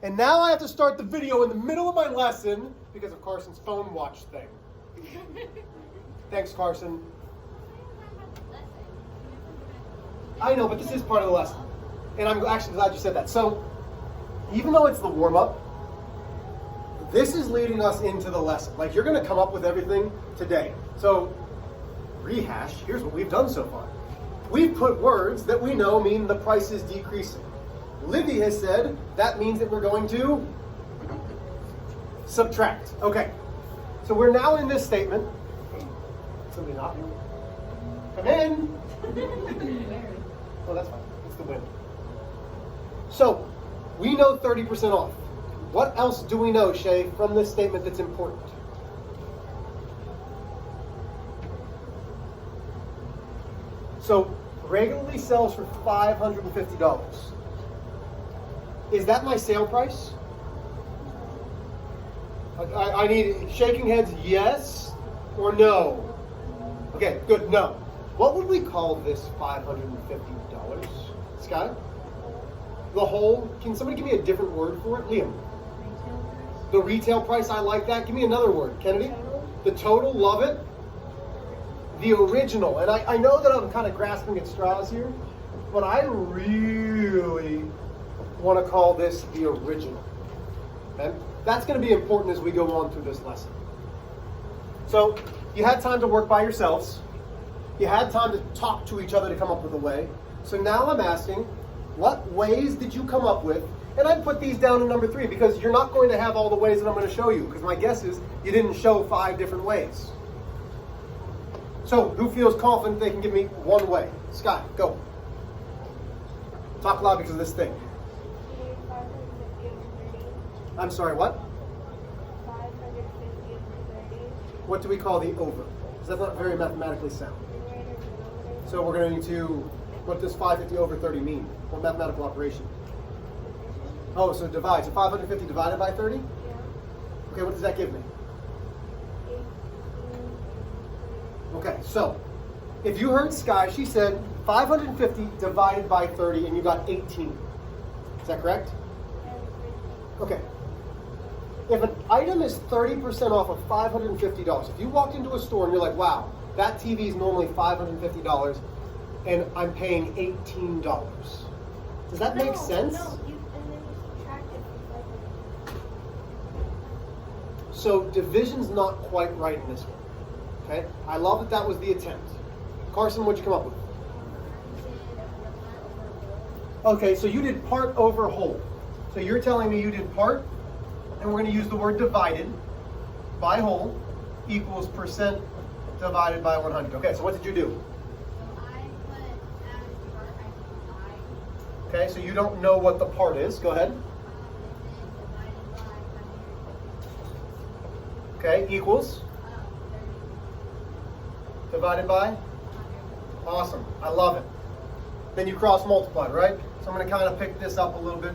And now I have to start the video in the middle of my lesson because of Carson's phone watch thing. Thanks, Carson. I know, but this is part of the lesson. And I'm actually glad you said that. So, even though it's the warm-up, this is leading us into the lesson. Like, you're going to come up with everything today. So, rehash, here's what we've done so far. We've put words that we know mean the price is decreasing. Livy has said that means that we're going to subtract. Okay, so we're now in this statement. Somebody knocking? Come in. Oh, that's fine. It's the wind. So, we know 30% off. What else do we know, Shay, from this statement that's important? So, regularly sells for $550. Is that my sale price? I need shaking heads, yes or no? Okay, good, no. What would we call this $550, Sky? The whole, can somebody give me a different word for it? Liam. The retail price, I like that. Give me another word, Kennedy. The total, love it. The original, and I know that I'm kind of grasping at straws here, but I really want to call this the original. Okay? That's going to be important as we go on through this lesson. So, you had time to work by yourselves. You had time to talk to each other to come up with a way. So now I'm asking, what ways did you come up with? And I'd put these down in number 3 because you're not going to have all the ways that I'm going to show you, because my guess is you didn't show 5 different ways. So, who feels confident they can give me one way? Sky, go. Talk loud because of this thing. I'm sorry, what? 550 over 30. What do we call the over? Because that's not very mathematically sound. So we're going to, what does 550 over 30 mean? What mathematical operation? Oh, so divide. So 550 divided by 30? Yeah. Okay, what does that give me? 18. Okay, so if you heard Sky, she said 550 divided by 30 and you got 18. Is that correct? Okay. If an item is 30% off of $550, if you walked into a store and you're like, wow, that TV is normally $550 and I'm paying $18. Does that make sense? No, and then you subtract it from 500. So division's not quite right in this one. Okay? I love that was the attempt. Carson, what'd you come up with? Okay, so you did part over whole. So you're telling me you did part, and we're going to use the word divided by whole equals percent divided by 100. Okay, so what did you do? So I put as part, I put Okay, so you don't know what the part is. Go ahead. Okay, equals? Divided by? Awesome, I love it. Then you cross multiply, right? So I'm going to kind of pick this up a little bit.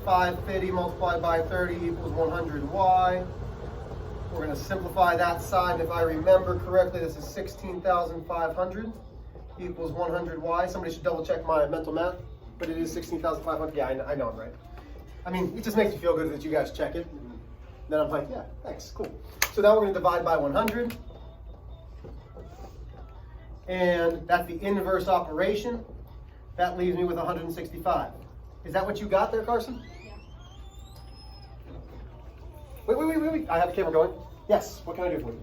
550 multiplied by 30 equals 100y. We're going to simplify that side. If I remember correctly, this is 16,500 equals 100y. Somebody should double check my mental math, but it is 16,500. Yeah, I know I'm right. I mean, it just makes me feel good that you guys check it. And then I'm like, yeah, thanks, cool. So now we're going to divide by 100. And that's the inverse operation. That leaves me with 165. Is that what you got there, Carson? Yeah. Wait. I have the camera going. Yes, what can I do for you?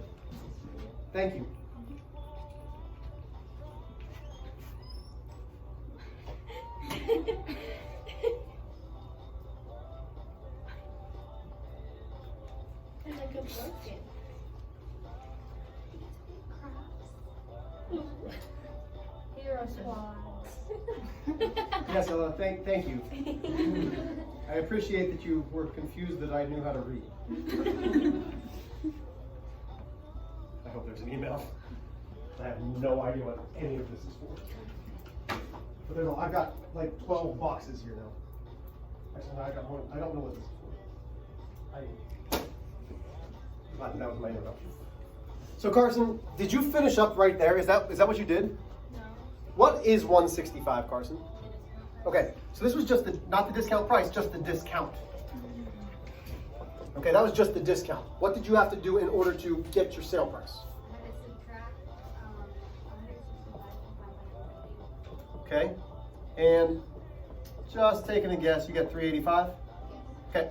Thank you. And I could work it. Hero squads. Yes, Ella, thank you. I appreciate that you were confused that I knew how to read. I hope there's an email. I have no idea what any of this is for. But there's I've got like 12 boxes here now. Actually, no, I got one. I don't know what this is for. That was my introduction. So Carson, did you finish up right there? Is that what you did? No. What is 165, Carson? Okay, so this was just not the discount price, just the discount. Okay, that was just the discount. What did you have to do in order to get your sale price? I had to subtract 165 from 550. Okay, and just taking a guess, you get 385? Okay,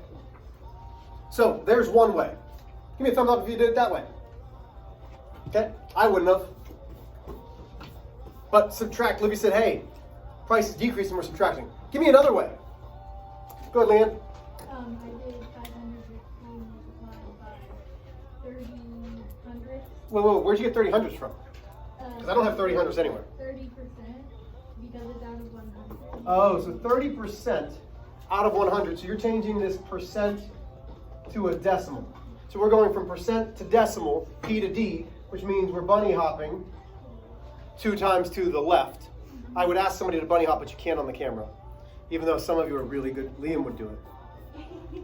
so there's one way. Give me a thumbs up if you did it that way. Okay, I wouldn't have. But subtract, Libby said, hey, price is decreasing, we're subtracting. Give me another way. Go ahead, Leanne. I did 550 multiplied by 30 hundredths. Whoa, where'd you get 30 hundredths from? Because I don't have 30 hundredths anywhere. 30% because it's out of 100. Oh, so 30% out of 100. So you're changing this percent to a decimal. So we're going from percent to decimal, P to D, which means we're bunny hopping 2 times to the left. I would ask somebody to bunny hop, but you can't on the camera. Even though some of you are really good. Liam would do it.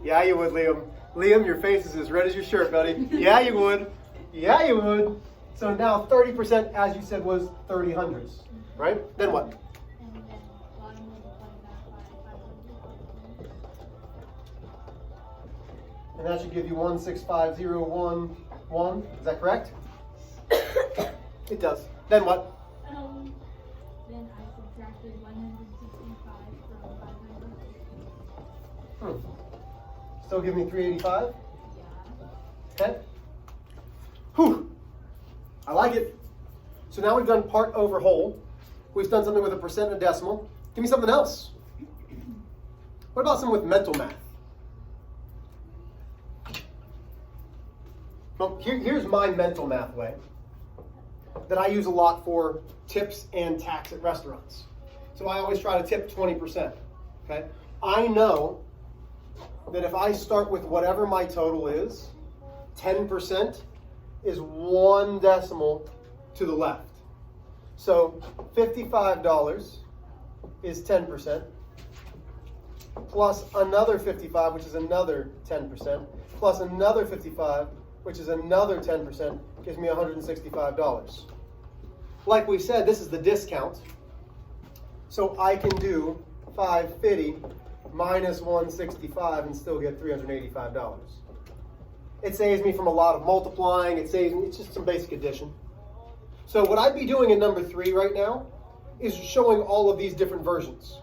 Yeah, you would, Liam. Liam, your face is as red as your shirt, buddy. Yeah, you would. Yeah, you would. So now 30%, as you said, was 30 hundredths, right? Then what? And then bottom multiply that by 500. And that should give you 165011. Is that correct? It does. Then what? Then I subtracted 165 from 500. Still give me 385? Yeah. Okay. Whew. I like it. So now we've done part over whole. We've done something with a percent and a decimal. Give me something else. What about something with mental math? Well, here's my mental math way that I use a lot for tips and tax at restaurants. So I always try to tip 20%. Okay? I know that if I start with whatever my total is, 10% is 1 decimal to the left. So $55 is 10%, plus another 55, which is another 10%, plus another 55, which is another 10%, gives me $165. Like we said, this is the discount. So I can do 550 minus 165 and still get $385. It saves me from a lot of multiplying. It saves me, it's just some basic addition. So what I'd be doing in number 3 right now is showing all of these different versions.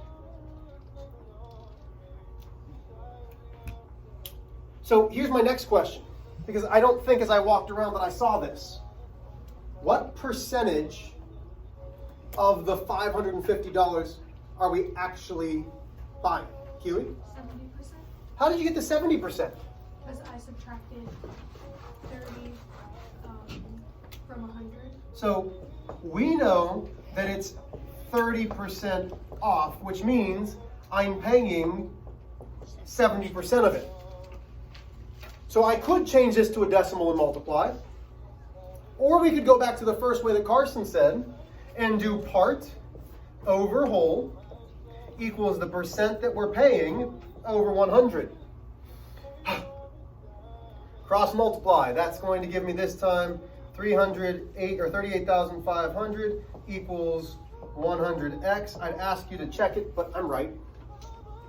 So here's my next question, because I don't think as I walked around that I saw this. What percentage of the $550 are we actually buying? Huey? 70%. How did you get to 70%? Because I subtracted 30 from 100. So we know that it's 30% off, which means I'm paying 70% of it. So I could change this to a decimal and multiply. Or we could go back to the first way that Carson said and do part over whole equals the percent that we're paying over 100. Cross multiply. That's going to give me this time 38,500 equals 100x. I'd ask you to check it, but I'm right.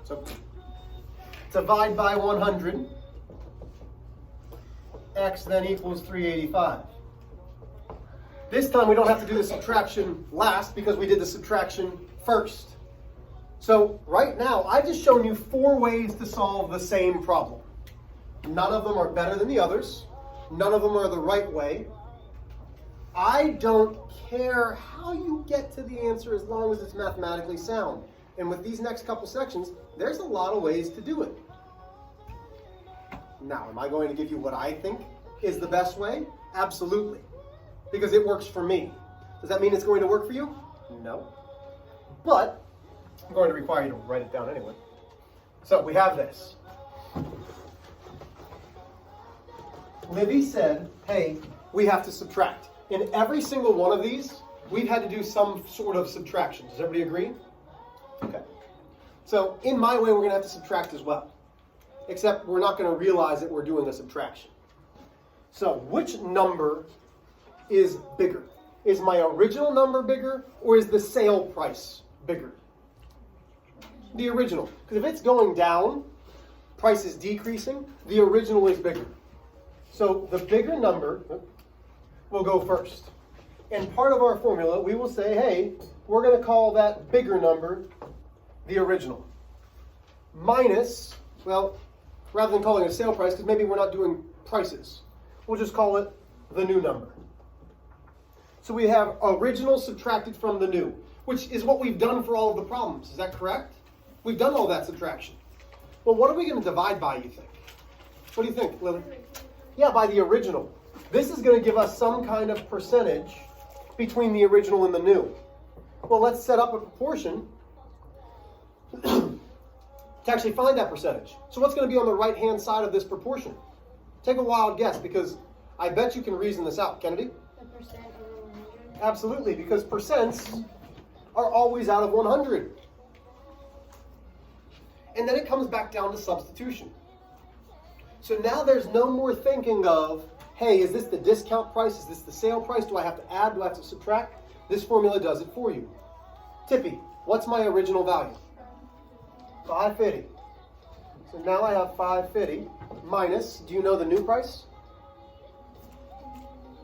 So divide by 100. X then equals 385. This time we don't have to do the subtraction last because we did the subtraction first. So right now, I've just shown you 4 ways to solve the same problem. None of them are better than the others. None of them are the right way. I don't care how you get to the answer as long as it's mathematically sound. And with these next couple sections, there's a lot of ways to do it. Now, am I going to give you what I think is the best way? Absolutely. Because it works for me. Does that mean it's going to work for you? No. But I'm going to require you to write it down anyway. So we have this. Libby said, hey, we have to subtract. In every single one of these, we've had to do some sort of subtraction. Does everybody agree? Okay. So in my way, we're going to have to subtract as well. Except we're not going to realize that we're doing a subtraction. So which number is bigger? Is my original number bigger, or is the sale price bigger? The original. Because if it's going down, price is decreasing, the original is bigger. So the bigger number will go first. And part of our formula, we will say, hey, we're going to call that bigger number the original. Minus, well, rather than calling it a sale price, because maybe we're not doing prices, we'll just call it the new number. So we have original subtracted from the new, which is what we've done for all of the problems. Is that correct? We've done all that subtraction. Well, what are we going to divide by, you think? What do you think, Lily? Yeah, by the original. This is going to give us some kind of percentage between the original and the new. Well, let's set up a proportion to actually find that percentage. So what's going to be on the right-hand side of this proportion? Take a wild guess, because I bet you can reason this out. Kennedy? The percent over 100. Absolutely, because percents are always out of 100. And then it comes back down to substitution. So now there's no more thinking of, hey, is this the discount price? Is this the sale price? Do I have to add? Do I have to subtract? This formula does it for you. Tippy, what's my original value? 550. So now I have 550 minus, do you know the new price?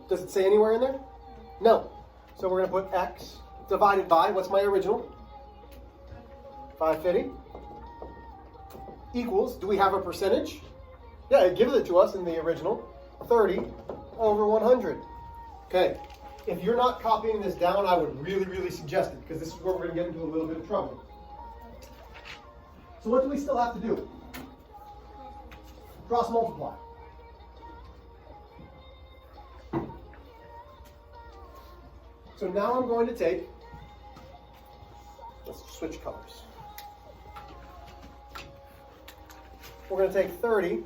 Does it say anywhere in there? No. So we're going to put X divided by, what's my original? 550 equals, do we have a percentage? Yeah, it gives it to us in the original, 30 over 100. Okay, if you're not copying this down, I would really suggest it, because this is where we're going to get into a little bit of trouble. So what do we still have to do? Cross multiply. So now I'm going to take, let's switch colors. We're going to take 30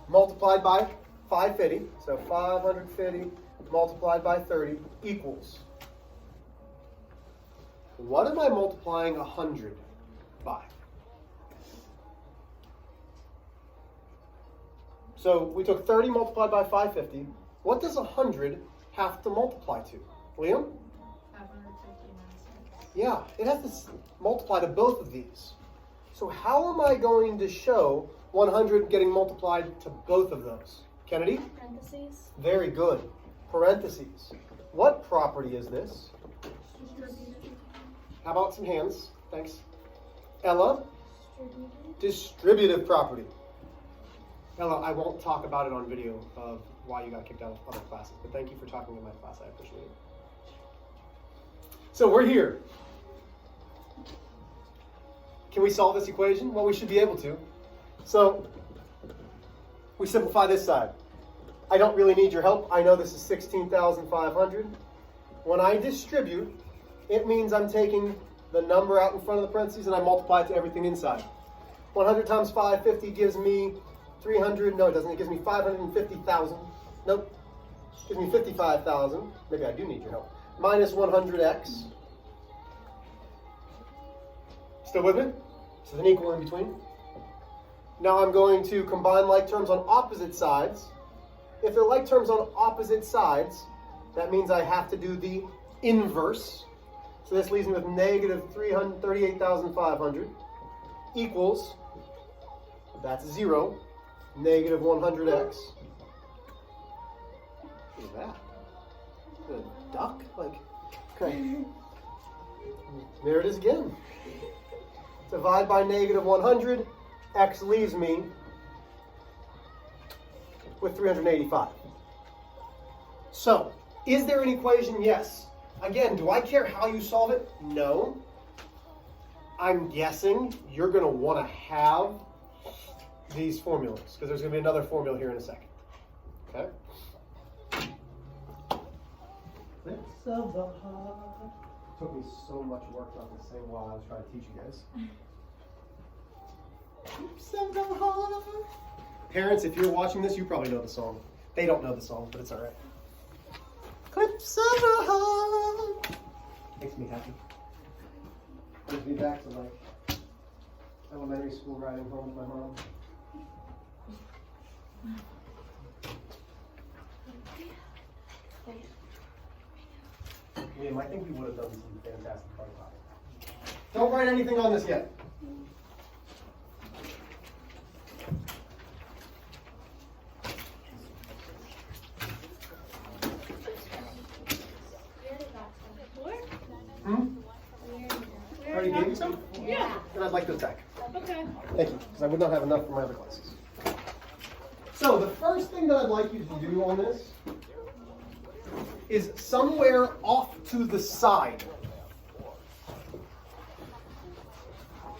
multiplied by 550, so 550 multiplied by 30 equals. What am I multiplying 100 by? So we took 30 multiplied by 550. What does 100 have to multiply to? Liam? 559 cents. Yeah, it has to multiply to both of these. So how am I going to show 100 getting multiplied to both of those? Kennedy? Parentheses. Very good. Parentheses. What property is this? How about some hands? Thanks. Ella? Distributive property. Ella, I won't talk about it on video of why you got kicked out of other classes, but thank you for talking in my class. I appreciate it. So we're here. Can we solve this equation? Well, we should be able to. So we simplify this side. I don't really need your help. I know this is 16,500. When I distribute, it means I'm taking the number out in front of the parentheses and I multiply it to everything inside. 100 times 550 gives me 300. No, it doesn't. It gives me 550,000. Nope. It gives me 55,000. Maybe I do need your help. Minus 100x. Still with me? So an equal in between. Now I'm going to combine like terms on opposite sides. If they're like terms on opposite sides, that means I have to do the inverse. So this leaves me with negative 338,500 equals, that's 0, negative 100x. What is that? Is it a duck? Like, okay. There it is again. Divide by negative 100. X leaves me with 385. So, is there an equation? Yes. Again, do I care how you solve it? No. I'm guessing you're going to want to have these formulas, because there's going to be another formula here in a second. Okay? Clips of the heart. It took me so much work not to sing while I was trying to teach you guys. Clips of the heart. Parents, if you're watching this, you probably know the song. They don't know the song, but it's all right. Clips of the heart. Makes me happy. Brings me back to like elementary school riding home with my mom. Liam, I think we would have done some fantastic fun about it. Don't write anything on this yet. because I would not have enough for my other classes. So the first thing that I'd like you to do on this is somewhere off to the side.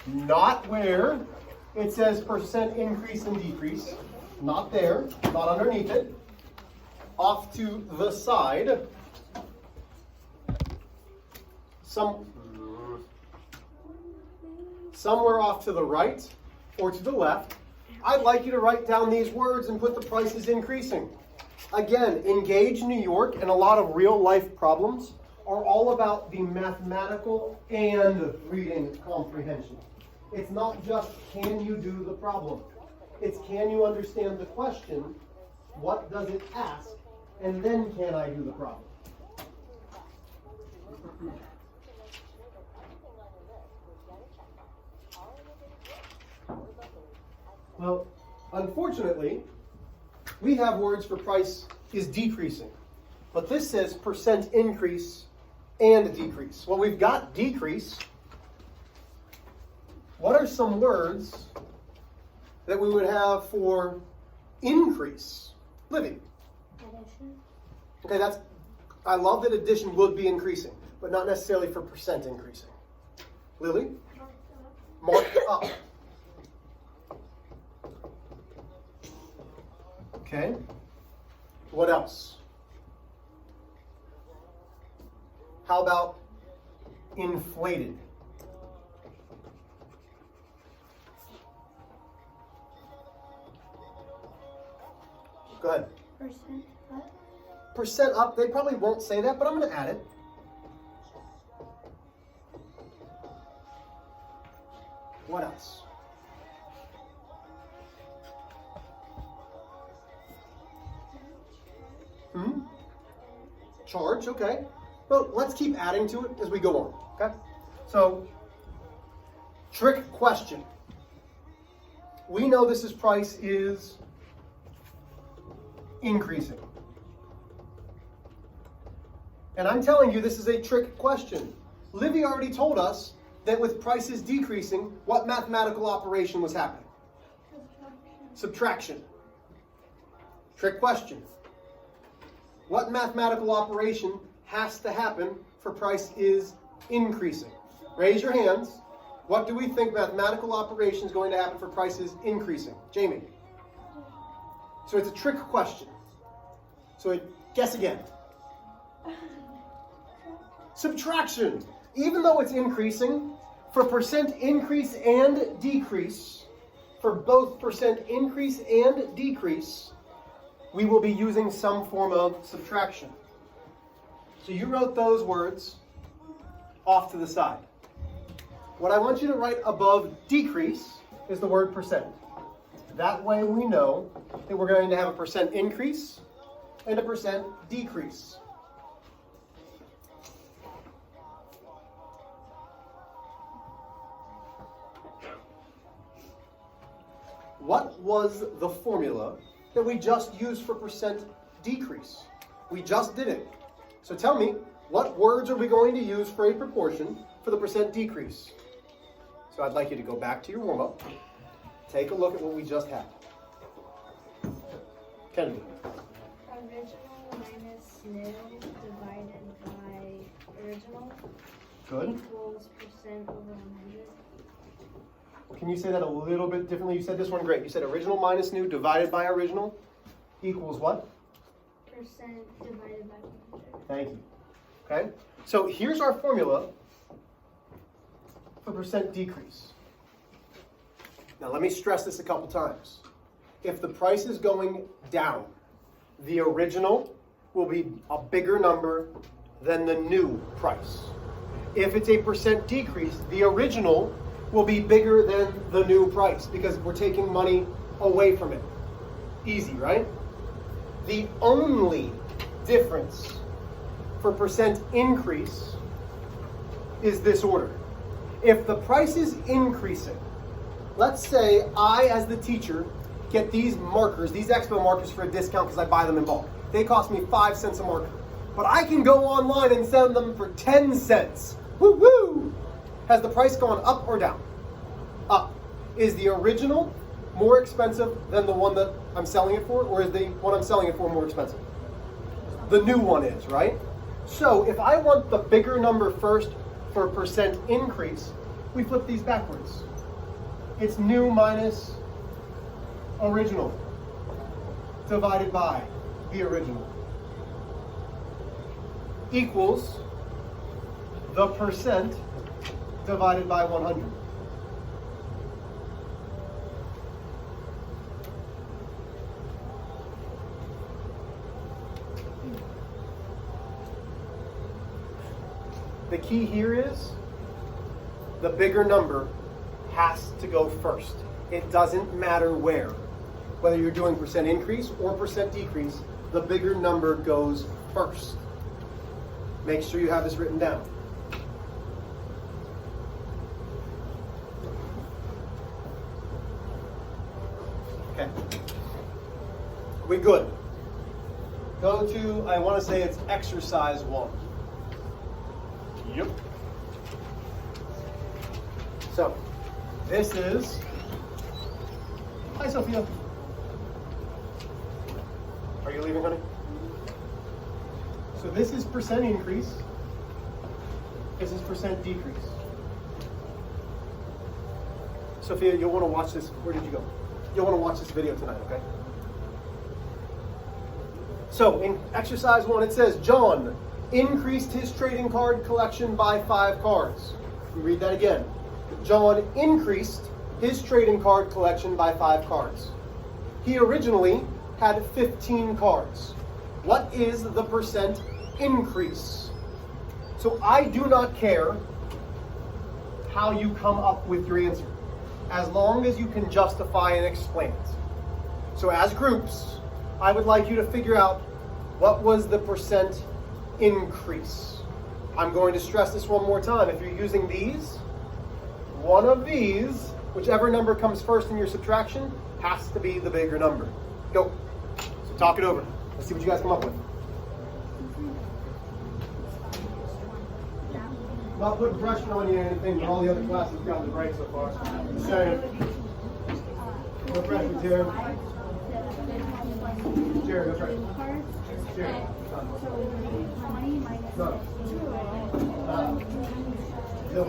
Not where it says percent increase and decrease. Not there, not underneath it. Off to the side. Somewhere off to the right or to the left. I'd like you to write down these words and put the prices increasing. Again, Engage New York and a lot of real life problems are all about the mathematical and reading comprehension. It's not just can you do the problem. It's can you understand the question, what does it ask, and then can I do the problem. Well, unfortunately, we have words for price is decreasing. But this says percent increase and decrease. Well, we've got decrease. What are some words that we would have for increase? Livy. Addition. Okay, I love that addition would be increasing, but not necessarily for percent increasing. Lily? Marked up. Okay. What else? How about inflated? Go ahead. Percent up. Percent up, they probably won't say that, but I'm going to add it. What else? Charge, okay. Well, let's keep adding to it as we go on, okay? So, trick question. We know this price is increasing. And I'm telling you, this is a trick question. Livy already told us that with prices decreasing, what mathematical operation was happening? Subtraction. Trick question. What mathematical operation has to happen for price is increasing? Raise your hands. What do we think mathematical operation is going to happen for prices increasing? Jamie. So it's a trick question. So guess again. Subtraction. Even though it's increasing, for percent increase and decrease, for both percent increase and decrease, we will be using some form of subtraction. So you wrote those words off to the side. What I want you to write above decrease is the word percent. That way we know that we're going to have a percent increase and a percent decrease. What was the formula that we just used for percent decrease? We just did it. So tell me, what words are we going to use for a proportion for the percent decrease? So I'd like you to go back to your warm-up. Take a look at what we just had. Kennedy. Original minus new divided by original. Good. Equals percent over 100. Can you say that a little bit differently? You said this one great. You said original minus new divided by original equals what? Percent divided by 100. Thank you. Okay? So here's our formula for percent decrease. Now let me stress this a couple times. If the price is going down, the original will be a bigger number than the new price. If it's a percent decrease, the original will be bigger than the new price because we're taking money away from it. Easy, right? The only difference for percent increase is this order. If the price is increasing, let's say I, as the teacher, get these markers, these Expo markers for a discount because I buy them in bulk. They cost me 5 cents a marker. But I can go online and sell them for 10 cents. Woo-woo! Has the price gone up or down? Up. Is the original more expensive than the one that I'm selling it for, or is the one I'm selling it for more expensive? The new one is, right? So if I want the bigger number first for percent increase, we flip these backwards. It's new minus original divided by the original equals the percent divided by 100. The key here is the bigger number has to go first. It doesn't matter where. Whether you're doing percent increase or percent decrease, the bigger number goes first. Make sure you have this written down. Okay. We good? Go to, I want to say it's exercise 1. Yep. So, this is, hi Sophia. Are you leaving, honey? So this is percent increase. This is percent decrease. Sophia, you'll want to watch this. Where did you go? You'll want to watch this video tonight, okay? So in exercise 1, it says, John increased his trading card collection by 5 cards. Let me read that again. John increased his trading card collection by 5 cards. He originally had 15 cards. What is the percent increase? So I do not care how you come up with your answer, as long as you can justify and explain it. So as groups, I would like you to figure out what was the percent increase. I'm going to stress this one more time. If you're using these, one of these, whichever number comes first in your subtraction, has to be the bigger number. Go. So talk it over. Let's see what you guys come up with. Not putting pressure on you or anything, but all the other classes have gotten the break so far. So, no pressure, Jared. Jared, that's right. Jared. No. No.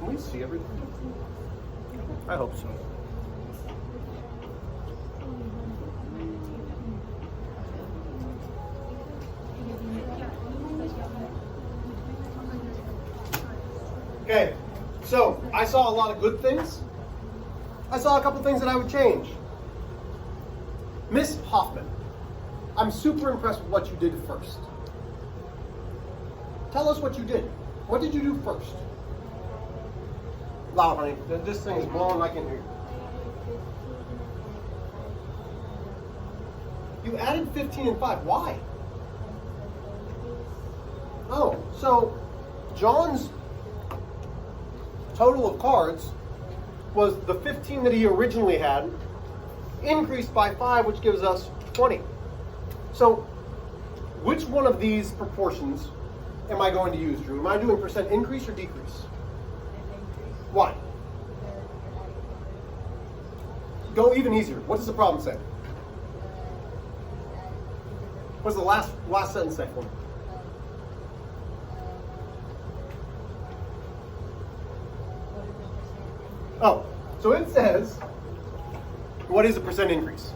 Can we see everything? I hope so. Okay, so I saw a lot of good things. I saw a couple things that I would change. Miss Hoffman, I'm super impressed with what you did first. Tell us what you did. What did you do first? Loud, honey. This thing is blowing. I can hear you. You added 15 and 5. Why? Oh, so John's total of cards was the 15 that he originally had, increased by 5, which gives us 20. So which one of these proportions am I going to use, Drew? Am I doing percent increase or decrease? Why? Go even easier. What does the problem say? What's the last sentence say for me? Oh, so it says, what is a percent increase?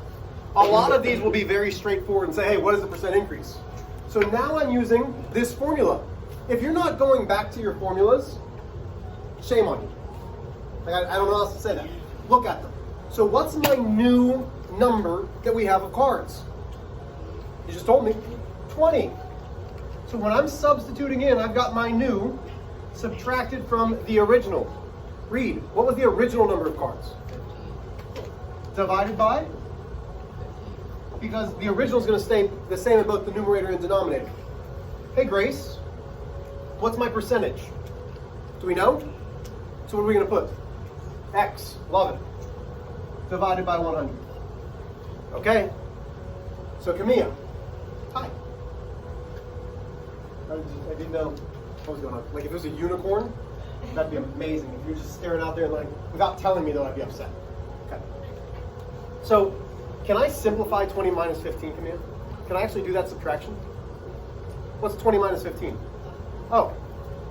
A lot of these will be very straightforward and say, hey, what is the percent increase? So now I'm using this formula. If you're not going back to your formulas, shame on you. Like, I don't know how else to say that. Look at them. So what's my new number that we have of cards? You just told me, 20. So when I'm substituting in, I've got my new subtracted from the original. Read, what was the original number of cards? Divided by? Because the original is going to stay the same in both the numerator and denominator. Hey Grace, what's my percentage? Do we know? So what are we going to put? X, love it. Divided by 100. Okay, so Camilla, hi. I didn't know what was going on. Like if it was a unicorn, that'd be amazing. If you're just staring out there and like, without telling me though, I'd be upset. Okay. So, can I simplify 20 minus 15, Camille? Can I actually do that subtraction? What's 20 minus 15? Oh,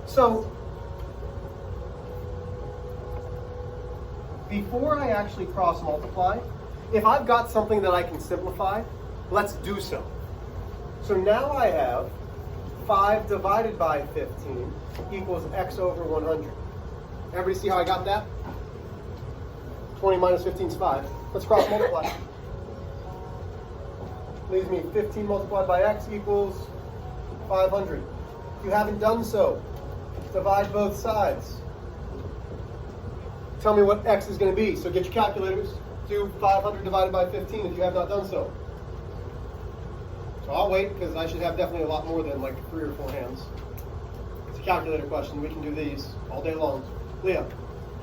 so before I actually cross multiply, if I've got something that I can simplify, let's do so. So now I have 5 divided by 15 equals x over 100. Everybody see how I got that? 20 minus 15 is 5. Let's cross multiply. Leaves me 15 multiplied by x equals 500. If you haven't done so, divide both sides. Tell me what x is going to be. So get your calculators. Do 500 divided by 15 if you have not done so. So I'll wait because I should have definitely a lot more than like 3 or 4 hands. It's a calculator question. We can do these all day long. Leah.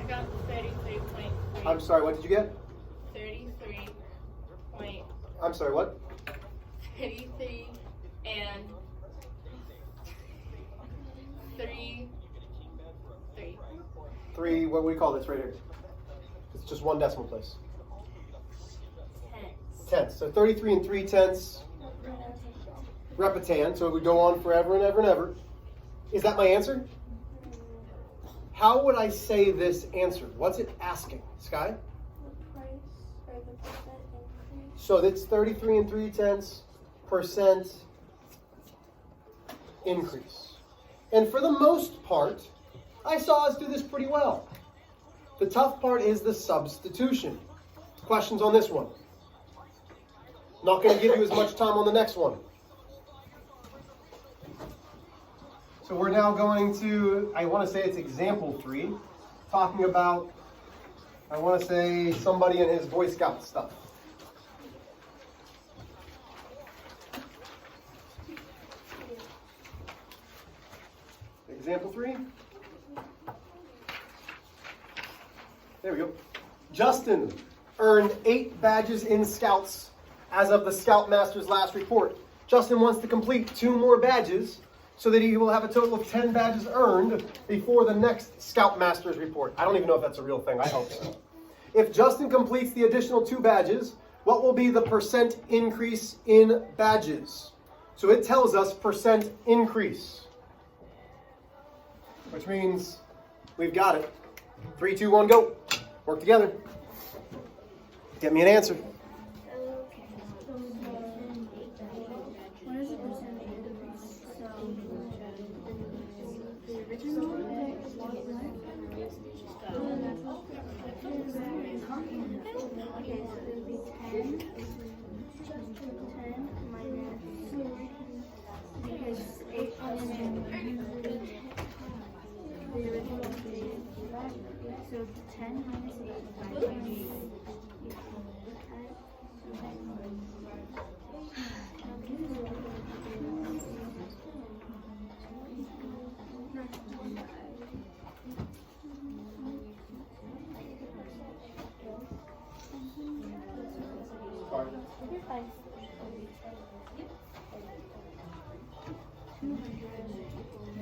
I got 33.3. I'm sorry, what did you get? 33 point. I'm sorry, what? 33 and 3. 3, what do we call this right here? It's just one decimal place. Tenths. So 33 and 3 tenths. Repetan. So it would go on forever and ever and ever. Is that my answer? How would I say this answer? What's it asking? Sky? The price or the percent increase. So that's 33 and 3 tenths percent increase. And for the most part, I saw us do this pretty well. The tough part is the substitution. Questions on this one? Not going to give you as much time on the next one. So we're now going to, I want to say it's example 3, talking about, I want to say somebody in his Boy Scout stuff. Example 3. There we go. Justin earned 8 badges in Scouts as of the Scoutmaster's last report. Justin wants to complete 2 more badges so that he will have a total of 10 badges earned before the next Scoutmaster's report. I don't even know if that's a real thing. I hope so. If Justin completes the additional 2 badges, what will be the percent increase in badges? So it tells us percent increase, which means we've got it. 3, 2, 1, go. Work together. Get me an answer. Okay. So, what is the percent increase? So, the original one? Okay, so it would be 10. 10 minus, because 8 the original is, so 10 minus 8 divided by 8 You're fine. 200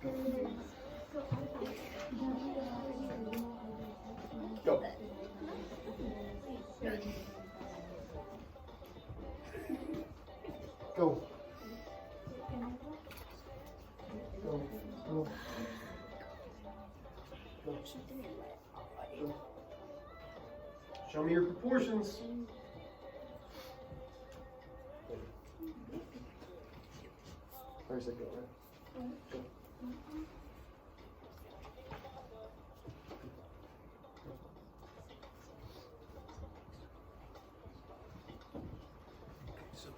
And then Go. Go. Go. Go. Go. Go. Show me your proportions. Where's it going? Go. So,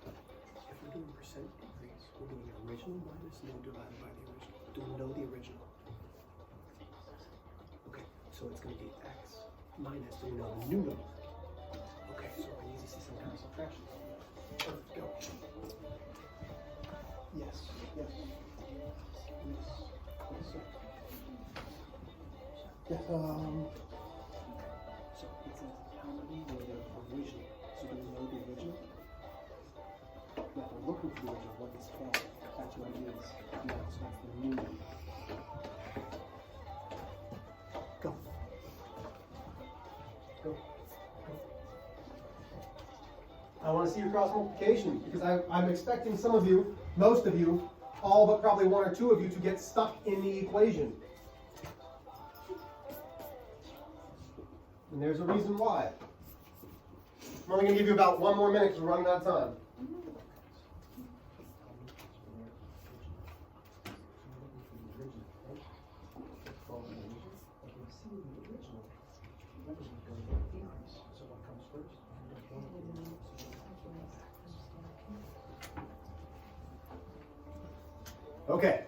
if we're doing percent increase, we're doing the original minus no divided by the original. Do we know the original? Okay, so it's going to be x minus, do we know the new number? Okay, so I need to see some kind of subtraction. Perfect, go. Yes, yes. Yes, yes, sir. Yes, so it says how many were the original? So do we know the original? Now, if we're looking for the original, what is 12? That's what it is. No, so that's the new one. Go. Go. Go. I want to see your cross multiplication because I'm expecting some of you, most of you, all but probably one or two of you to get stuck in the equation. And there's a reason why. I'm only going to give you about one more minute because we're running out of time. Okay,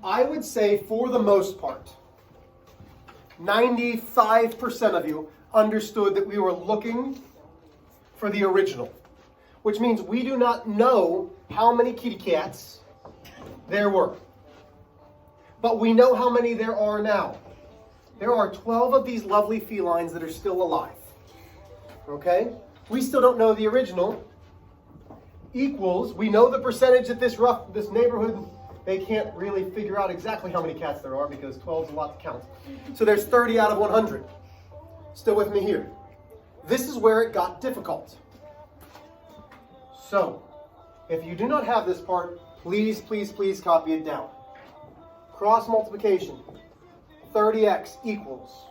I would say for the most part, 95% of you understood that we were looking for the original, which means we do not know how many kitty cats there were. But we know how many there are now. There are 12 of these lovely felines that are still alive. Okay? We still don't know the original. Equals, we know the percentage that this neighborhood, they can't really figure out exactly how many cats there are because 12 is a lot to count. So there's 30 out of 100. Still with me here. This is where it got difficult. So, if you do not have this part, please, please, please copy it down. Cross multiplication. 30x equals.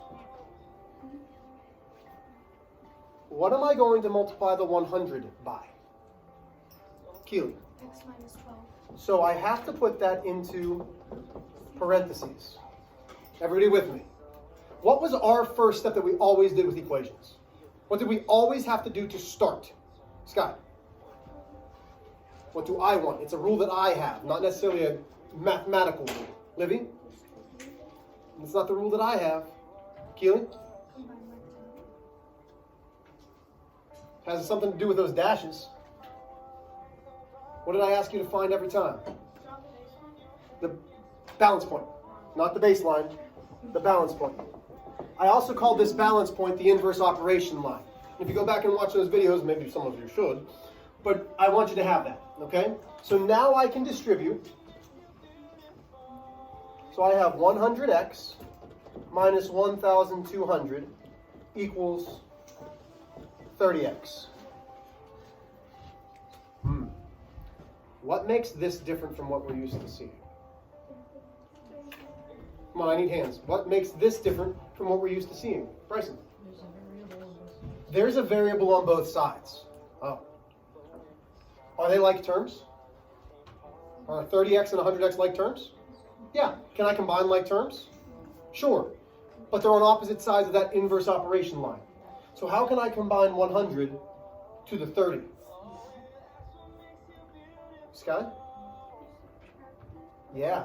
What am I going to multiply the 100 by? Keely. X minus 12. So I have to put that into parentheses. Everybody with me? What was our first step that we always did with equations? What did we always have to do to start? Scott. What do I want? It's a rule that I have, not necessarily a mathematical rule. Livy? It's not the rule that I have. Keely? Has something to do with those dashes. What did I ask you to find every time? The balance point. Not the baseline, the balance point. I also called this balance point the inverse operation line. If you go back and watch those videos, maybe some of you should, but I want you to have that, okay? So now I can distribute. So I have 100x minus 1,200 equals 30x. What makes this different from what we're used to seeing? Come on, I need hands. What makes this different from what we're used to seeing? Bryson. There's a variable on both sides. Oh. Are they like terms? Are 30x and 100x like terms? Yeah. Can I combine like terms? Sure. But they're on opposite sides of that inverse operation line. So how can I combine 100 to the 30? Sky? Yeah.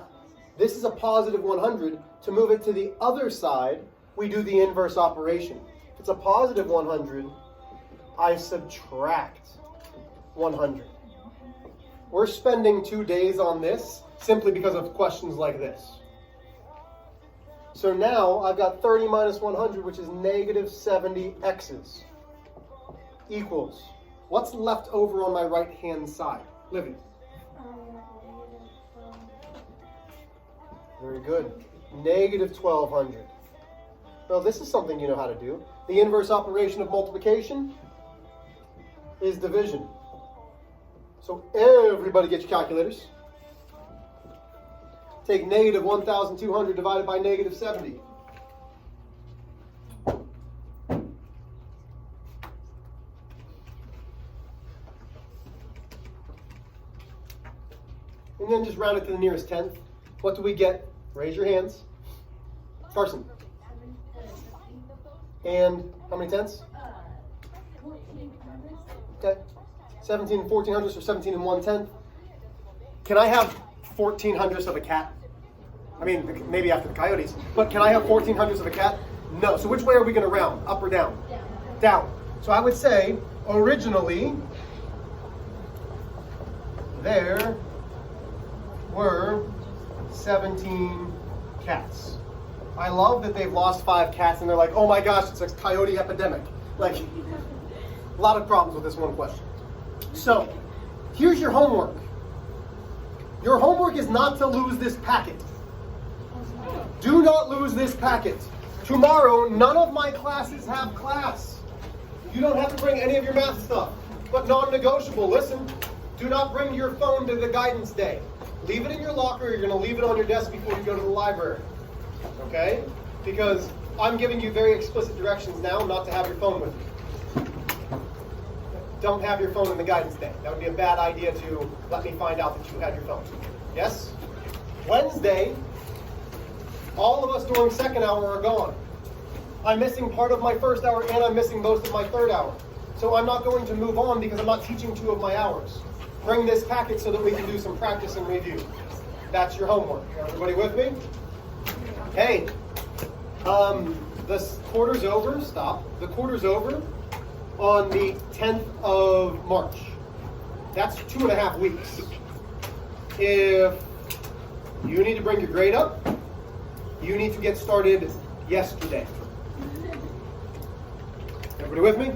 This is a positive 100. To move it to the other side, we do the inverse operation. If it's a positive 100, I subtract 100. We're spending 2 days on this simply because of questions like this. So now I've got 30 minus 100, which is negative 70 x's, equals. What's left over on my right-hand side? Livy. Very good. negative 1200. Well, this is something you know how to do. The inverse operation of multiplication is division. So everybody get your calculators. Take negative 1,200 divided by negative 70. And then just round it to the nearest tenth. What do we get? Raise your hands. Carson. And how many tenths? Okay. 17 and 14 hundredths, or 17 and 1/10. Can I have 14 hundredths of a cat? I mean, maybe after the coyotes. But can I have 14 hundredths of a cat? No. So which way are we going to round? Up or down? Down. Down. So I would say, originally, there were 17 cats. I love that they've lost 5 cats and they're like, oh my gosh, it's a coyote epidemic. Like, a lot of problems with this one question. So, here's your homework. Your homework is not to lose this packet. Do not lose this packet. Tomorrow, none of my classes have class. You don't have to bring any of your math stuff. But non-negotiable, listen, do not bring your phone to the guidance day. Leave it in your locker. You're going to leave it on your desk before you go to the library. Okay? Because I'm giving you very explicit directions now not to have your phone with you. Don't have your phone in the guidance day. That would be a bad idea to let me find out that you had your phone. Yes? Wednesday, all of us during second hour are gone. I'm missing part of my first hour and I'm missing most of my third hour. So I'm not going to move on because I'm not teaching 2 of my hours. Bring this packet so that we can do some practice and review. That's your homework. Everybody with me? Hey, the quarter's over. Stop. The quarter's over on the 10th of March. That's 2.5 weeks. If you need to bring your grade up, you need to get started yesterday. Everybody with me?